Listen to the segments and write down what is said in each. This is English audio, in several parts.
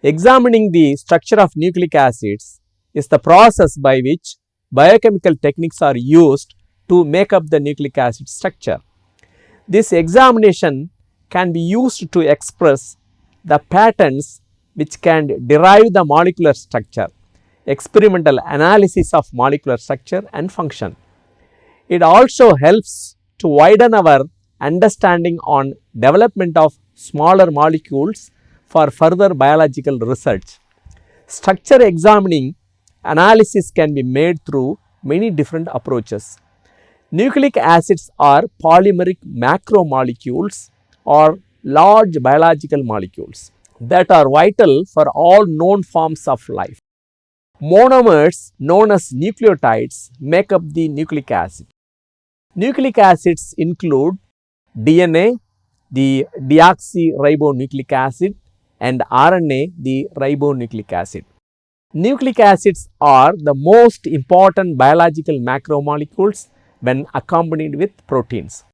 Examining the structure of nucleic acids is the process by which biochemical techniques are used to make up the nucleic acid structure. This examination can be used to express the patterns which can derive the molecular structure, experimental analysis of molecular structure and function. It also helps to widen our understanding on development of smaller molecules for further biological research. Structure examining analysis can be made through many different approaches. Nucleic acids are polymeric macromolecules or large biological molecules that are vital for all known forms of life. Monomers known as nucleotides make up the nucleic acid. Nucleic acids include DNA, the deoxyribonucleic acid, and RNA, the ribonucleic acid. Nucleic acids are the most important biological macromolecules when accompanied with proteins.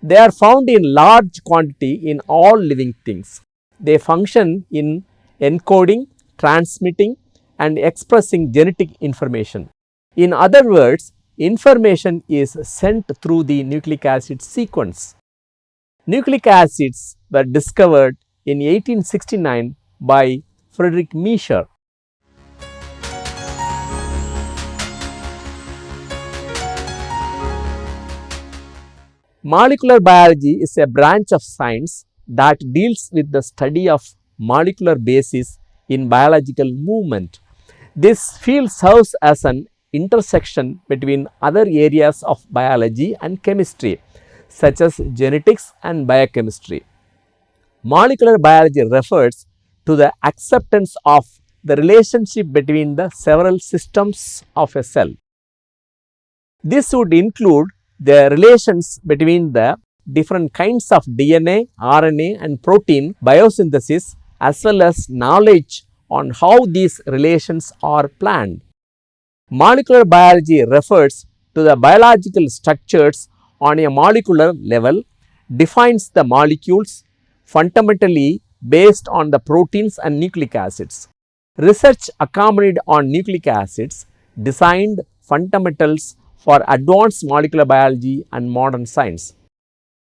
They are found in large quantity in all living things. They function in encoding, transmitting, and expressing genetic information. In other words, information is sent through the nucleic acid sequence. Nucleic acids were discovered in 1869 by Friedrich Miescher. Molecular biology is a branch of science that deals with the study of molecular basis in biological movement. This field serves as an intersection between other areas of biology and chemistry, such as genetics and biochemistry. Molecular biology refers to the acceptance of the relationship between the several systems of a cell. This would include the relations between the different kinds of DNA, RNA, and protein biosynthesis, as well as knowledge on how these relations are planned. Molecular biology refers to the biological structures on a molecular level, defines the molecules fundamentally based on the proteins and nucleic acids. Research accompanied on nucleic acids designed fundamentals for advanced molecular biology and modern science.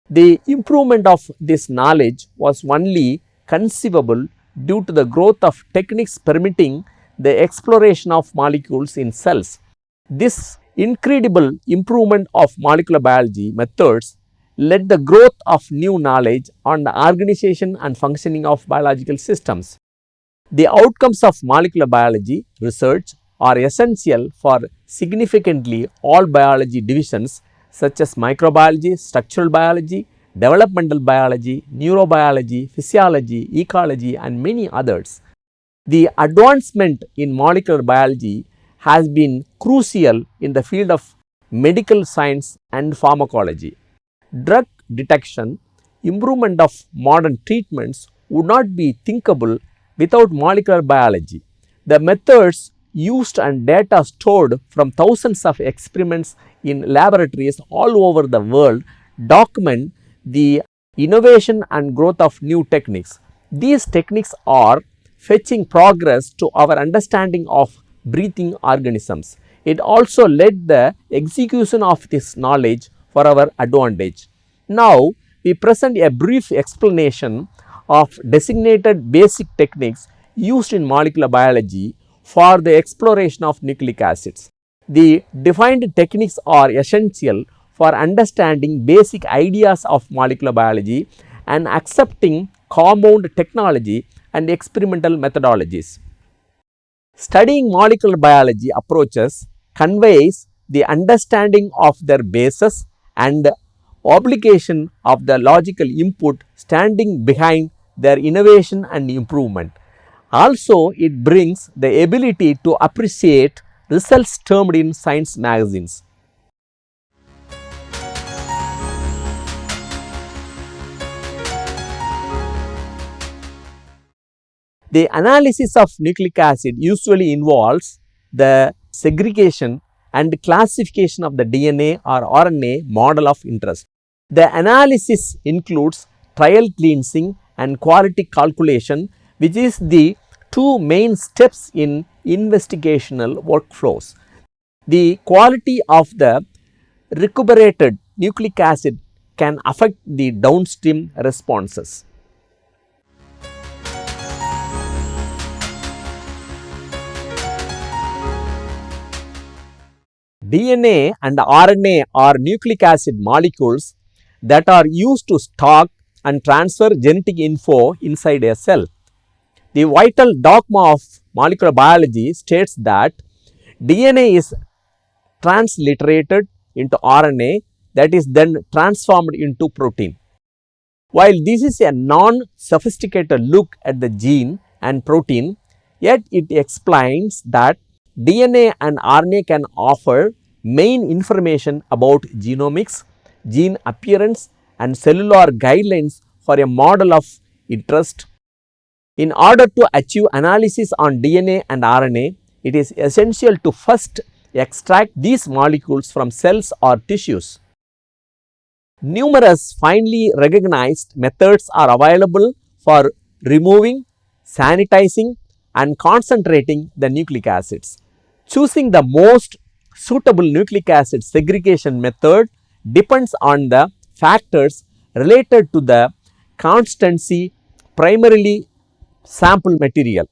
The improvement of this knowledge was only conceivable due to the growth of techniques permitting the exploration of molecules in cells. This incredible improvement of molecular biology methods led the growth of new knowledge on the organization and functioning of biological systems. The outcomes of molecular biology research are essential for significantly all biology divisions such as microbiology, structural biology, developmental biology, neurobiology, physiology, ecology, and many others. The advancement in molecular biology has been crucial in the field of medical science and pharmacology. Drug detection, improvement of modern treatments would not be thinkable without molecular biology. The methods used and data stored from thousands of experiments in laboratories all over the world document the innovation and growth of new techniques. These techniques are fetching progress to our understanding of breathing organisms. It also led the execution of this knowledge for our advantage. Now, we present a brief explanation of designated basic techniques used in molecular biology for the exploration of nucleic acids. The defined techniques are essential for understanding basic ideas of molecular biology and accepting compound technology and experimental methodologies. Studying molecular biology approaches conveys the understanding of their basis and obligation of the logical input standing behind their innovation and improvement. Also, it brings the ability to appreciate results termed in science magazines. The analysis of nucleic acid usually involves the segregation and classification of the DNA or RNA model of interest. The analysis includes trial cleansing and quality calculation, which is the two main steps in investigational workflows. The quality of the recuperated nucleic acid can affect the downstream responses. DNA and RNA are nucleic acid molecules that are used to stock and transfer genetic info inside a cell. The vital dogma of molecular biology states that DNA is transliterated into RNA that is then transformed into protein. While this is a non-sophisticated look at the gene and protein, yet it explains that DNA and RNA can offer main information about genomics, gene appearance and cellular guidelines for a model of interest. In order to achieve analysis on DNA and RNA, it is essential to first extract these molecules from cells or tissues. Numerous finely recognized methods are available for removing, sanitizing and concentrating the nucleic acids. Choosing the most suitable nucleic acid segregation method depends on the factors related to the constancy, primarily sample material.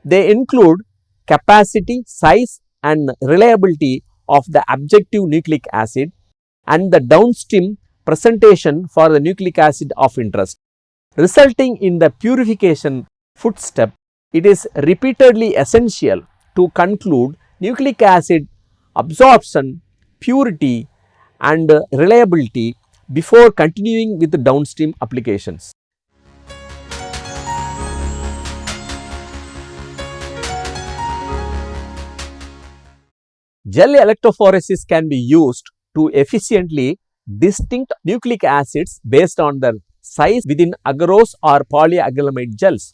They include capacity, size and reliability of the objective nucleic acid and the downstream presentation for the nucleic acid of interest. Resulting in the purification footstep, it is repeatedly essential to conclude nucleic acid absorption, purity and reliability before continuing with the downstream applications. Gel electrophoresis can be used to efficiently distinct nucleic acids based on their size within agarose or polyacrylamide gels.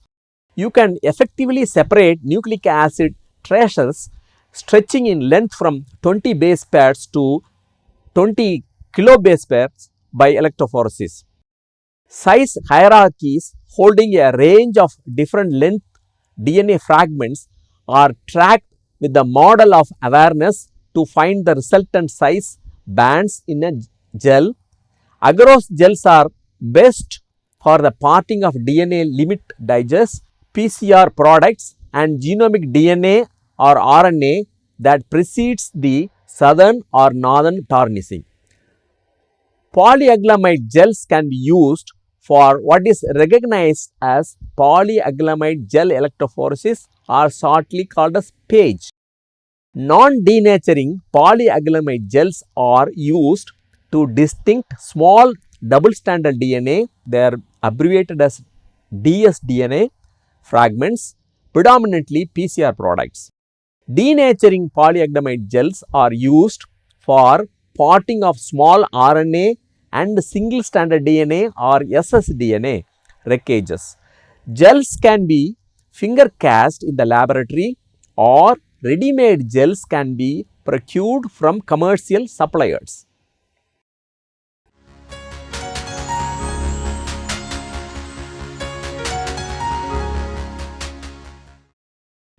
You can effectively separate nucleic acid traces stretching in length from 20 base pairs to 20 kilobase pairs by electrophoresis. Size hierarchies holding a range of different length DNA fragments are tracked with the model of awareness to find the resultant size bands in a gel. Agarose gels are best for the parting of DNA limit digest, PCR products and genomic DNA or RNA that precedes the southern or northern tarnishing. Polyacrylamide gels can be used for what is recognized as polyacrylamide gel electrophoresis or shortly called as PAGE. Non-denaturing polyacrylamide gels are used to distinct small double-stranded DNA, they are abbreviated as dsDNA fragments, predominantly PCR products. Denaturing polyacrylamide gels are used for parting of small RNA and single-stranded DNA or ssDNA wreckages. Gels can be finger cast in the laboratory or ready-made gels can be procured from commercial suppliers.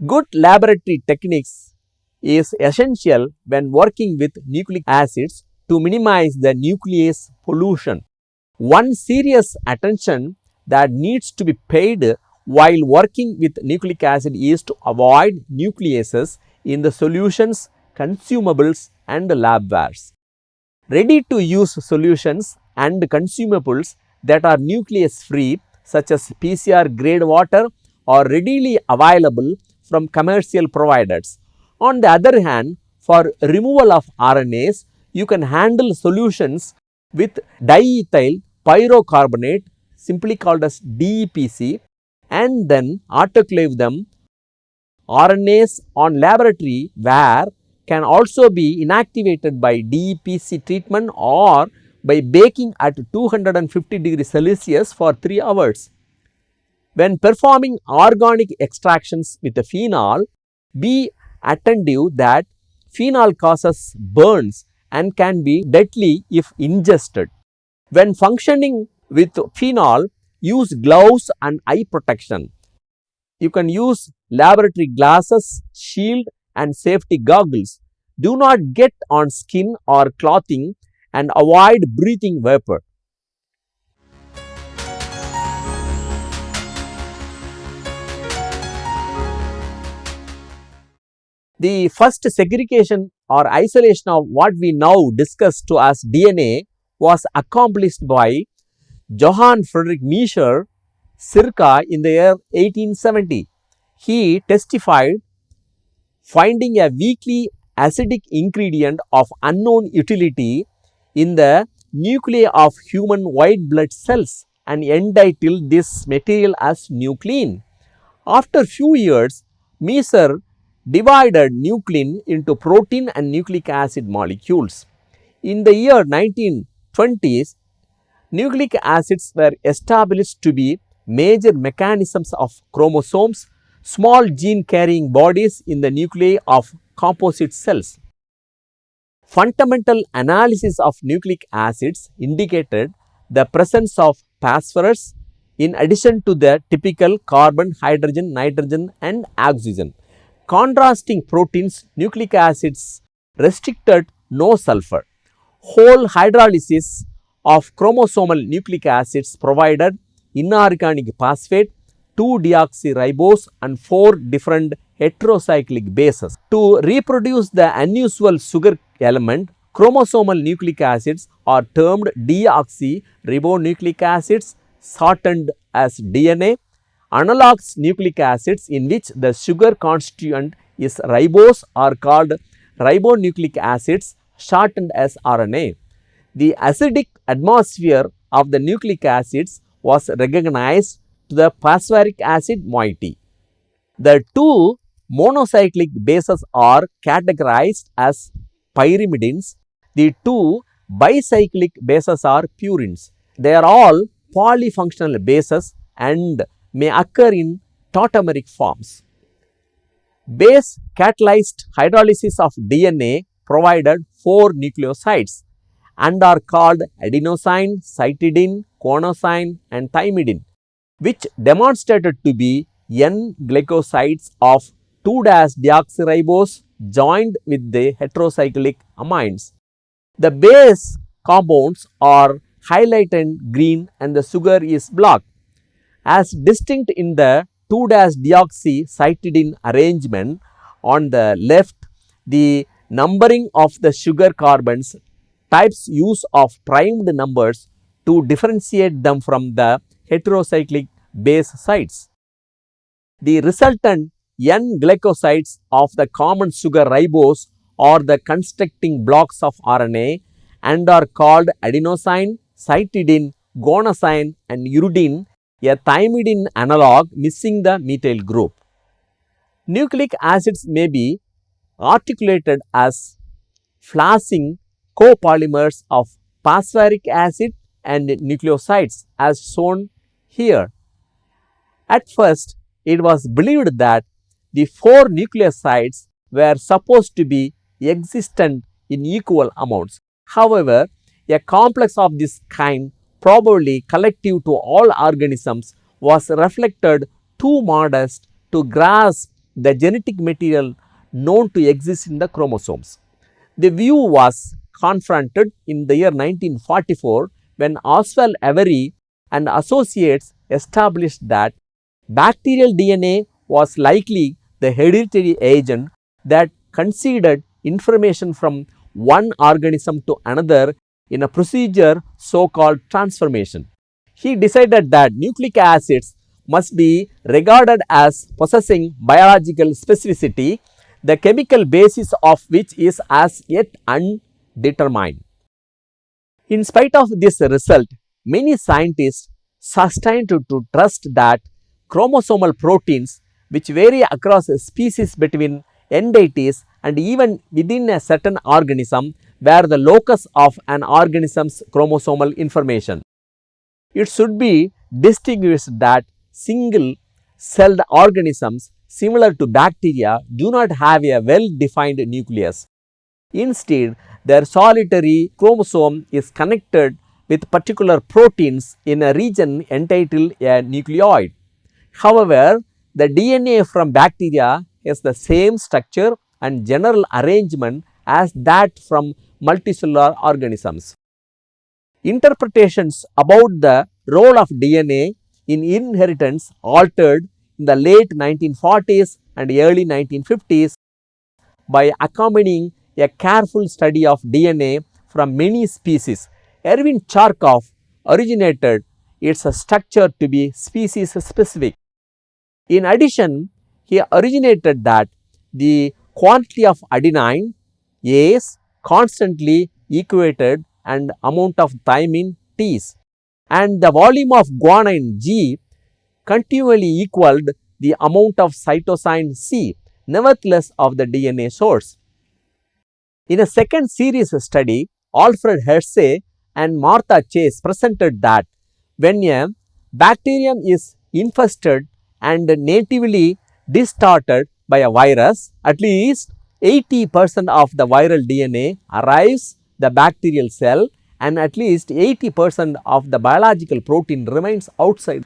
Good laboratory techniques is essential when working with nucleic acids to minimize the nuclease pollution. One serious attention that needs to be paid while working with nucleic acid is to avoid nucleases in the solutions, consumables and labwares. Ready to use solutions and consumables that are nuclease free such as PCR grade water are readily available from commercial providers. On the other hand, for removal of RNAs, you can handle solutions with diethyl pyrocarbonate, simply called as DEPC, and then autoclave them. RNAs on laboratory ware can also be inactivated by DEPC treatment or by baking at 250 degrees Celsius for 3 hours. When performing organic extractions with the phenol, be attentive that phenol causes burns and can be deadly if ingested. When functioning with phenol, use gloves and eye protection. You can use laboratory glasses, shield and safety goggles. Do not get on skin or clothing and avoid breathing vapor. The first segregation or isolation of what we now discuss to as DNA was accomplished by Johann Friedrich Miescher circa in the year 1870. He testified finding a weakly acidic ingredient of unknown utility in the nuclei of human white blood cells and entitled this material as nuclein. After few years, Miescher divided nuclein into protein and nucleic acid molecules. In the year 1920s, nucleic acids were established to be major mechanisms of chromosomes, small gene carrying bodies in the nuclei of composite cells. Fundamental analysis of nucleic acids indicated the presence of phosphorus in addition to the typical carbon, hydrogen, nitrogen and oxygen. Contrasting proteins, nucleic acids restricted no sulfur. Whole hydrolysis of chromosomal nucleic acids provided inorganic phosphate, 2-deoxyribose and 4 different heterocyclic bases. To reproduce the unusual sugar element, chromosomal nucleic acids are termed deoxyribonucleic acids, shortened as DNA. Analogous nucleic acids in which the sugar constituent is ribose are called ribonucleic acids, shortened as RNA. The acidic atmosphere of the nucleic acids was recognized to the phosphoric acid moiety. The two monocyclic bases are categorized as pyrimidines. The two bicyclic bases are purines. They are all polyfunctional bases and may occur in tautomeric forms. Base catalyzed hydrolysis of DNA provided 4 nucleosides and are called adenosine, cytidine, guanosine and thymidine, which demonstrated to be N-glycosides of 2-deoxyribose joined with the heterocyclic amines. The base compounds are highlighted green and the sugar is black. As distinct in the 2-deoxycytidine arrangement on the left, the numbering of the sugar carbons types use of primed numbers to differentiate them from the heterocyclic base sites. The resultant N-glycosides of the common sugar ribose are the constructing blocks of RNA and are called adenosine, cytidine, guanosine and uridine, a thymidine analog missing the methyl group. Nucleic acids may be articulated as flashing copolymers of phosphoric acid and nucleosides as shown here. At first, it was believed that the 4 nucleosides were supposed to be existent in equal amounts. However, a complex of this kind, probably collective to all organisms, was reflected too modest to grasp the genetic material known to exist in the chromosomes. The view was confronted in the year 1944 when Oswald Avery and associates established that bacterial DNA was likely the hereditary agent that conceded information from one organism to another in a procedure so called transformation. He decided that nucleic acids must be regarded as possessing biological specificity, the chemical basis of which is as yet undetermined. In spite of this result, many scientists sustain to trust that chromosomal proteins, which vary across species between entities and even within a certain organism, were the locus of an organism's chromosomal information. It should be distinguished that single-celled organisms similar to bacteria do not have a well-defined nucleus. Instead, their solitary chromosome is connected with particular proteins in a region entitled a nucleoid. However, the DNA from bacteria has the same structure and general arrangement as that from multicellular organisms. Interpretations about the role of DNA in inheritance altered in the late 1940s and early 1950s by accompanying a careful study of DNA from many species. Erwin Chargaff originated its structure to be species specific. In addition, he originated that the quantity of adenine is constantly equated and amount of thymine T's, and the volume of guanine G continually equaled the amount of cytosine C, nevertheless of the DNA source. In a second series study, Alfred Hersey and Martha Chase presented that when a bacterium is infested and natively distorted by a virus, at least 80% of the viral DNA arrives the bacterial cell and at least 80% of the biological protein remains outside.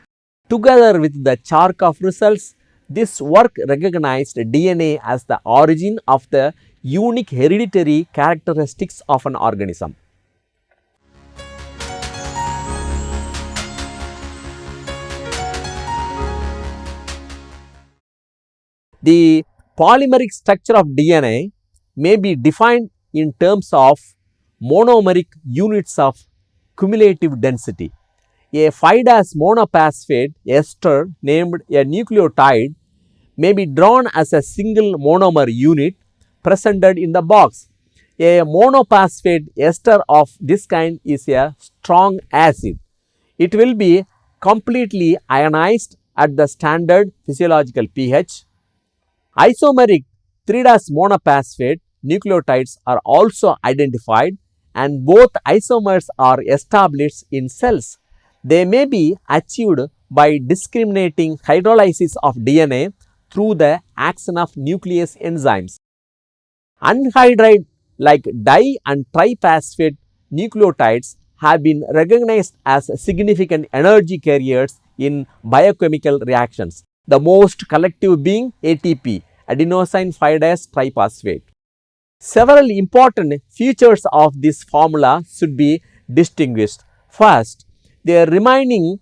Together with the Chargaff results, this work recognized DNA as the origin of the unique hereditary characteristics of an organism. The polymeric structure of DNA may be defined in terms of monomeric units of cumulative density. A 5' monophosphate ester named a nucleotide may be drawn as a single monomer unit presented in the box. A monophosphate ester of this kind is a strong acid. It will be completely ionized at the standard physiological pH. Isomeric 3' monophosphate nucleotides are also identified and both isomers are established in cells. They may be achieved by discriminating hydrolysis of DNA through the action of nuclease enzymes. Anhydride like di and triphosphate nucleotides have been recognized as significant energy carriers in biochemical reactions, the most collective being ATP, adenosine 5' triphosphate. Several important features of this formula should be distinguished. First, their remaining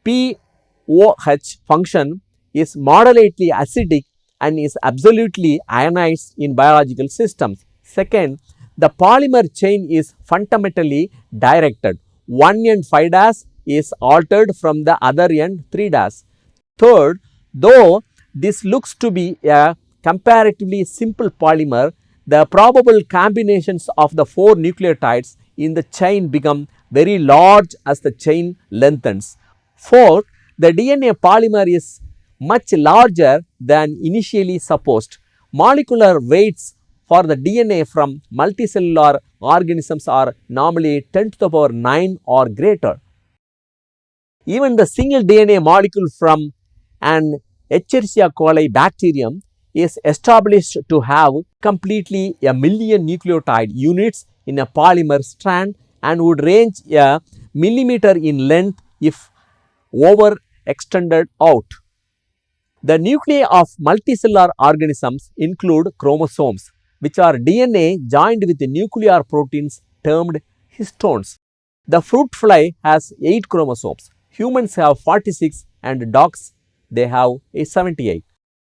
pOH function is moderately acidic and is absolutely ionized in biological systems. Second, the polymer chain is fundamentally directed. One end 5' is altered from the other end 3'. Third, though this looks to be a comparatively simple polymer, the probable combinations of the 4 nucleotides in the chain become very large as the chain lengthens. Fourth, the DNA polymer is much larger than initially supposed. Molecular weights for the DNA from multicellular organisms are normally 10 to the power 9 or greater. Even the single DNA molecule from an Escherichia coli bacterium is established to have completely a million nucleotide units in a polymer strand and would range a millimeter in length if overextended out. The nuclei of multicellular organisms include chromosomes, which are DNA joined with nuclear proteins termed histones. The fruit fly has 8 chromosomes, humans have 46 and dogs they have 78.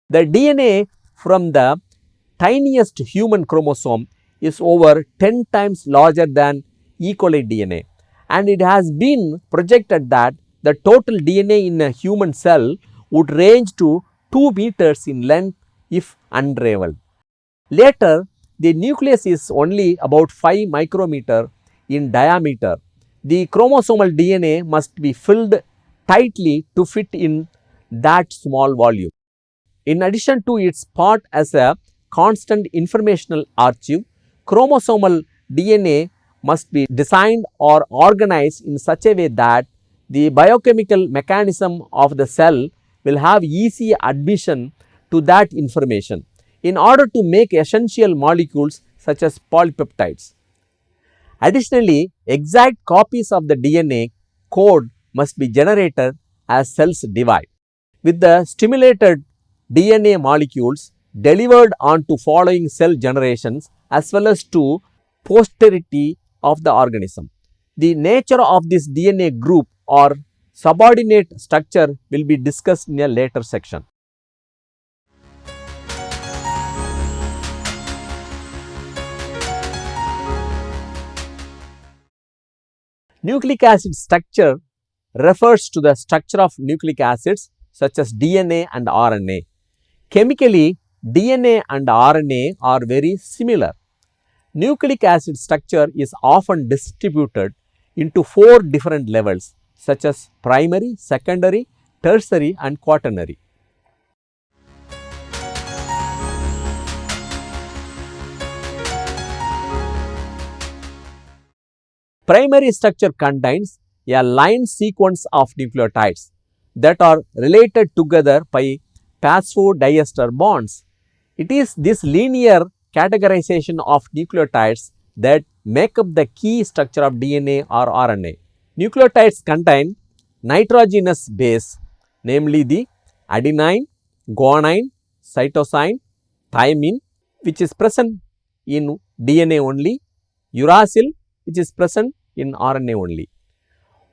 The DNA from the tiniest human chromosome is over 10 times larger than E. coli DNA, and it has been projected that the total DNA in a human cell would range to 2 meters in length if unraveled. Later, the nucleus is only about 5 micrometer in diameter. The chromosomal DNA must be filled tightly to fit in that small volume. In addition to its part as a constant informational archive, chromosomal DNA must be designed or organized in such a way that the biochemical mechanism of the cell will have easy admission to that information in order to make essential molecules such as polypeptides. Additionally, exact copies of the DNA code must be generated as cells divide, with the stimulated DNA molecules delivered on to following cell generations as well as to posterity of the organism. The nature of this DNA group or subordinate structure will be discussed in a later section. Nucleic acid structure refers to the structure of nucleic acids such as DNA and RNA. Chemically, DNA and RNA are very similar. Nucleic acid structure is often distributed into 4 different levels such as primary, secondary, tertiary and quaternary. Primary structure contains a line sequence of nucleotides that are related together by phosphodiester bonds. It is this linear categorization of nucleotides that make up the key structure of DNA or RNA. Nucleotides contain nitrogenous base, namely the adenine, guanine, cytosine, thymine, which is present in DNA only, uracil, which is present in RNA only.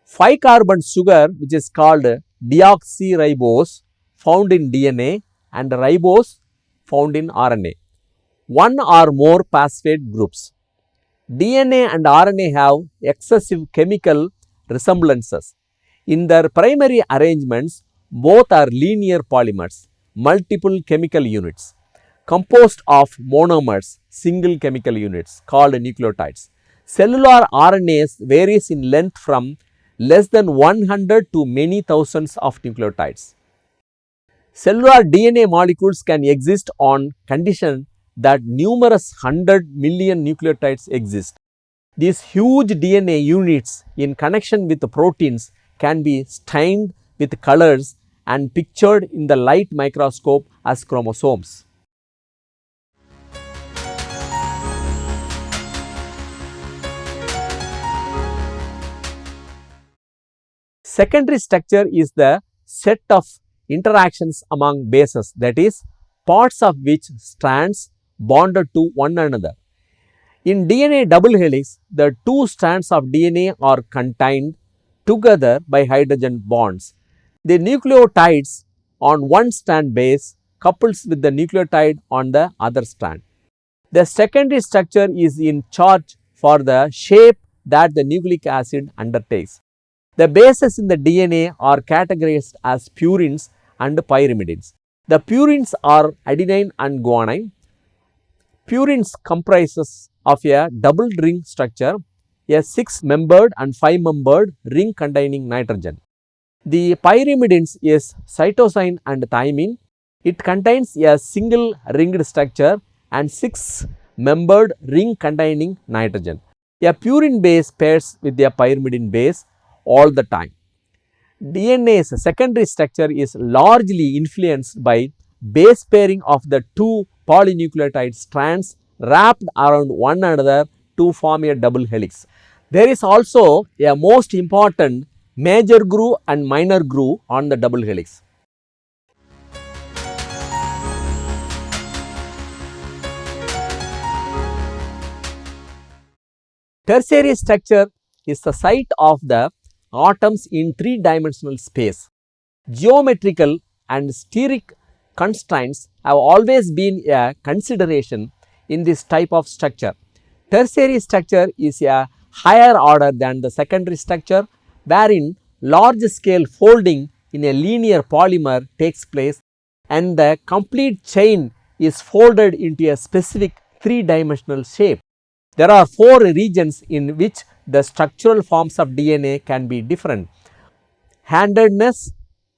5-carbon sugar, which is called deoxyribose, found in DNA, and ribose found in RNA. 1 or more phosphate groups. DNA and RNA have excessive chemical resemblances. In their primary arrangements, both are linear polymers, multiple chemical units, composed of monomers, single chemical units called nucleotides. Cellular RNAs varies in length from less than 100 to many thousands of nucleotides. Cellular DNA molecules can exist on condition that numerous 100 million nucleotides exist. These huge DNA units in connection with the proteins can be stained with colors and pictured in the light microscope as chromosomes. Secondary structure is the set of interactions among bases, that is, parts of which strands bonded to one another. In DNA double helix, the 2 strands of DNA are contained together by hydrogen bonds. The nucleotides on one strand base couples with the nucleotide on the other strand. The secondary structure is in charge for the shape that the nucleic acid undertakes. The bases in the DNA are categorized as purines and pyrimidines. The purines are adenine and guanine. Purines comprises of a double ring structure, a 6-membered and 5-membered ring containing nitrogen. The pyrimidines is cytosine and thymine. It contains a single ringed structure and 6-membered ring containing nitrogen. A purine base pairs with a pyrimidine base all the time. DNA's secondary structure is largely influenced by base pairing of the 2 polynucleotide strands wrapped around one another to form a double helix. There is also a most important major groove and minor groove on the double helix. Tertiary structure is the site of the atoms in 3-dimensional space. Geometrical and steric constraints have always been a consideration in this type of structure. Tertiary structure is a higher order than the secondary structure, wherein large scale folding in a linear polymer takes place and the complete chain is folded into a specific three-dimensional shape. There are four regions in which the structural forms of DNA can be different: handedness,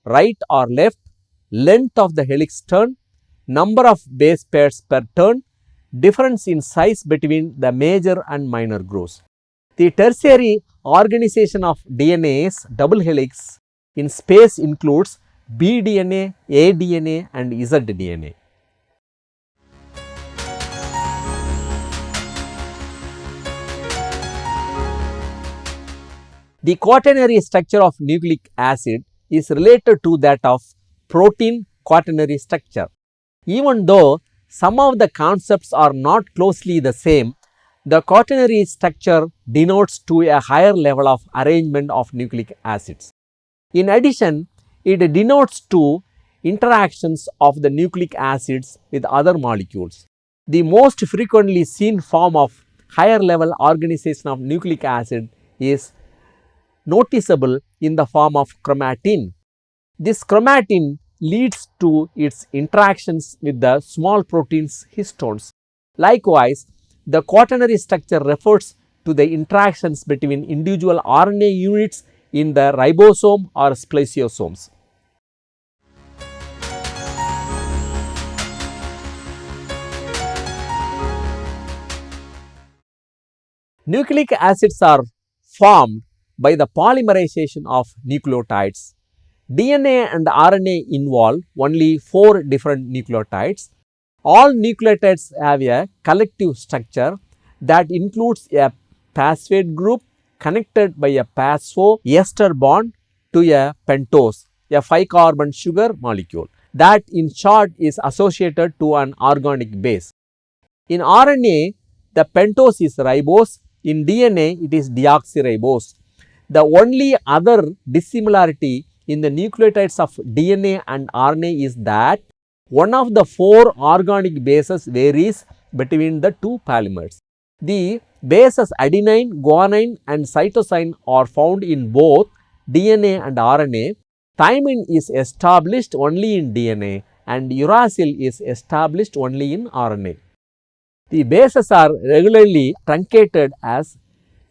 right or left, length of the helix turn, number of base pairs per turn, difference in size between the major and minor grooves. The tertiary organization of DNA's double helix in space includes bDNA, aDNA and zDNA. The quaternary structure of nucleic acid is related to that of protein quaternary structure. Even though some of the concepts are not closely the same, the quaternary structure denotes to a higher level of arrangement of nucleic acids. In addition, it denotes to interactions of the nucleic acids with other molecules. The most frequently seen form of higher level organization of nucleic acid is noticeable in the form of chromatin. This chromatin leads to its interactions with the small proteins histones. Likewise, the quaternary structure refers to the interactions between individual RNA units in the ribosome or spliceosomes. Nucleic acids are formed by the polymerization of nucleotides. DNA and RNA involve only 4 different nucleotides. All nucleotides have a collective structure that includes a phosphate group connected by a phospho-ester bond to a pentose, a 5-carbon sugar molecule that in short is associated to an organic base. In RNA, the pentose is ribose. In DNA, it is deoxyribose. The only other dissimilarity in the nucleotides of DNA and RNA is that one of the 4 organic bases varies between the two polymers. The bases adenine, guanine and cytosine are found in both DNA and RNA. Thymine is established only in DNA and uracil is established only in RNA. The bases are regularly truncated as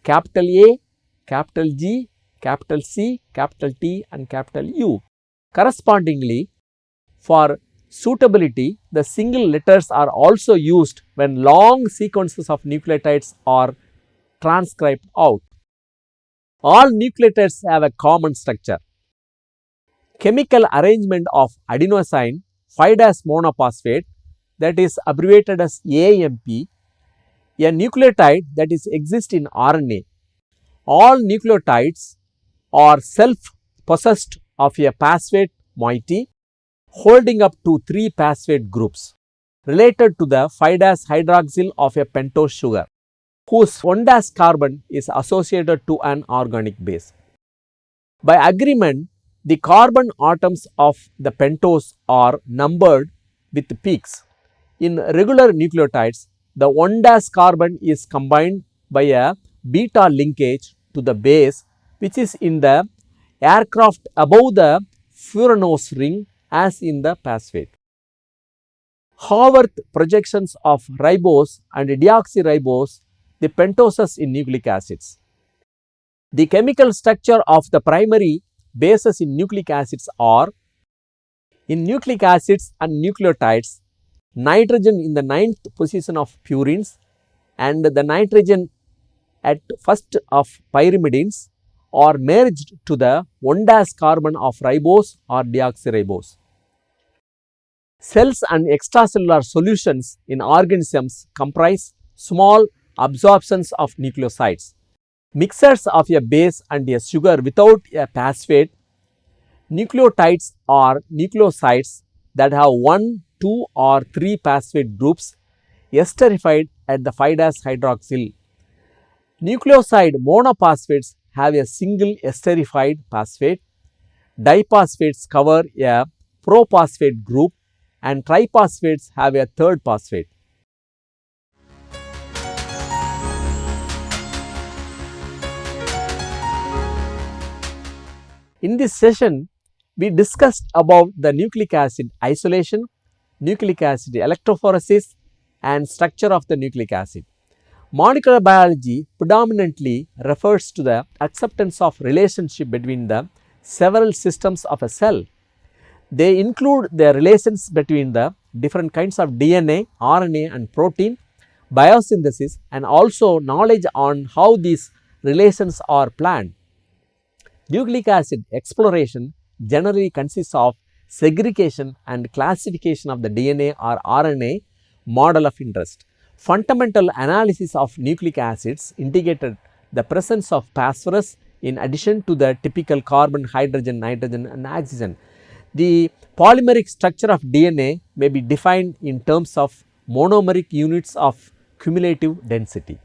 capital A, capital G, capital C, capital T and capital U. Correspondingly, for suitability, the single letters are also used when long sequences of nucleotides are transcribed out. All nucleotides have a common structure. Chemical arrangement of adenosine 5' monophosphate, that is abbreviated as AMP, a nucleotide that exists in RNA. All nucleotides are self-possessed of a phosphate moiety holding up to 3 phosphate groups related to the 5' hydroxyl of a pentose sugar, whose 1' carbon is associated to an organic base. By agreement, the carbon atoms of the pentose are numbered with peaks. In regular nucleotides, the 1' carbon is combined by a beta linkage to the base, which is in the aircraft above the furanose ring as in the phosphate. Haworth projections of ribose and deoxyribose, the pentoses in nucleic acids. The chemical structure of the primary bases in nucleic acids are: in nucleic acids and nucleotides, nitrogen in the 9th position of purines and the nitrogen at first of pyrimidines are merged to the 1' carbon of ribose or deoxyribose. Cells and extracellular solutions in organisms comprise small absorptions of nucleosides. Mixtures of a base and a sugar without a phosphate. Nucleotides are nucleosides that have 1, 2 or 3 phosphate groups esterified at the 5' hydroxyl. Nucleoside monophosphates have a single esterified phosphate. Diphosphates cover a prophosphate group and triphosphates have a 3rd phosphate. In this session, We discussed about the nucleic acid isolation, nucleic acid electrophoresis and structure of the nucleic acid. Molecular biology predominantly refers to the acceptance of relationship between the several systems of a cell. They include the relations between the different kinds of DNA, RNA and protein, biosynthesis and also knowledge on how these relations are planned. Nucleic acid exploration generally consists of segregation and classification of the DNA or RNA model of interest. Fundamental analysis of nucleic acids indicated the presence of phosphorus in addition to the typical carbon, hydrogen, nitrogen and oxygen. The polymeric structure of DNA may be defined in terms of monomeric units of cumulative density.